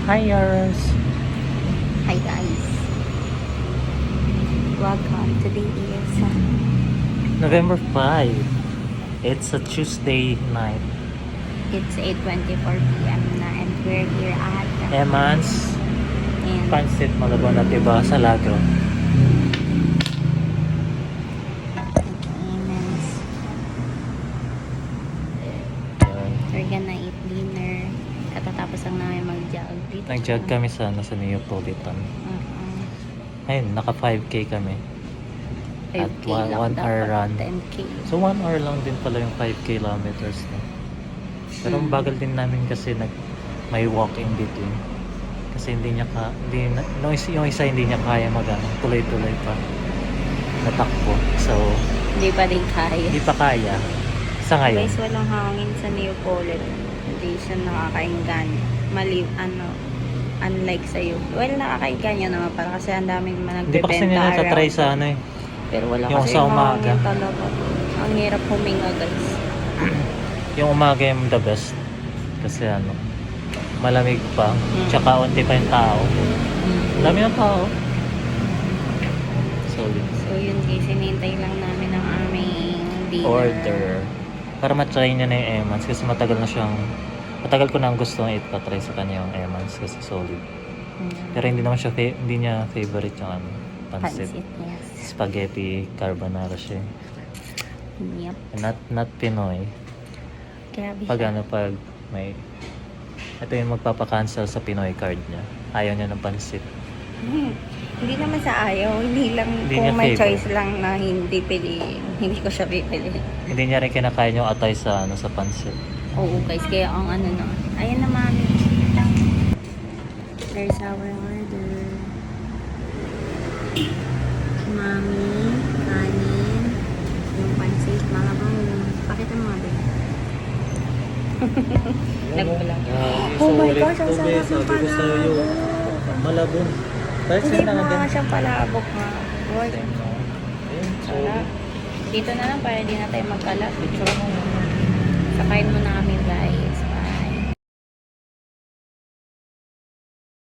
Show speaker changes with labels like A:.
A: Hi, yours.
B: Hi guys, welcome. Today is
A: November 5. It's a Tuesday night.
B: it's 8:24 p.m. na and we're here at
A: Eman's
B: and
A: Pancit Malabon at iba sa Lagro.
B: Amen's. We're gonna eat dinner. Katatapos lang namin mag-jog. Dito
A: Nag-jog
B: siya.
A: kami sa Neapolitan.
B: Uh-uh.
A: Ayun, naka 5K kami. At
B: 5K
A: one
B: lang
A: hour
B: dapat,
A: run.
B: 10K.
A: So 1 hour lang din pala yung 5 kilometers na. Pero ang bagal din namin kasi may walk in between. Kasi hindi niya yung isa hindi niya kaya tuloy-tuloy pa. Natakbo. So,
B: Hindi pa din kaya.
A: hindi pa kaya. Sa ngayon.
B: Guys, walang hangin sa Neapolitan. Hindi siya nakakainggan. Unlike sa'yo. Well, nakakainggan naman para kasi ang daming
A: Hindi pa kasi
B: nagbebenta
A: nila tatry
B: around.
A: sa ano eh.
B: Pero wala
A: Yung
B: kasi
A: sa umaga.
B: hangin talaga. Ang hirap huminga guys.
A: Yung umaga yung the best. Kasi malamig pa. Tsaka unti pa yung tao. Dami ng tao. Solid.
B: So yun guys, hinihintay lang namin ang aming dinner.
A: Order. Para matry niya na yung Emans. Kasi matagal ko na ang gustong ipatry sa kanya yung Emans. Kasi solid. Pero hindi naman siya, hindi niya favorite yung pancit.
B: Yes.
A: Spaghetti carbonara siya.
B: Yep.
A: Not Pinoy.
B: Grabe
A: Pag
B: siya.
A: pag may ito yung magpapa-cancel sa Pinoy card niya. Ayaw niya ng pancit.
B: Hindi naman sa ayaw. Hindi lang
A: Hindi
B: kung
A: niya
B: may
A: favor.
B: choice lang na hindi piliin. Hindi ko siya pipiliin.
A: Hindi niya rin kinakain yung atay sa sa pancit.
B: Oo guys, kaya ang na. Ayan na mami. There's our order. Mami, kanin, yung pancit, mga bango. Pakita mo nga ba? Nagpalang. Oh my gosh, ang sarap ng palabok.
A: Malabon.
B: Hindi mga siyang palabok nga. Boy, sarap. Dito na lang para hindi na tayo magkalat. Picture mo. Sakayin mo na kami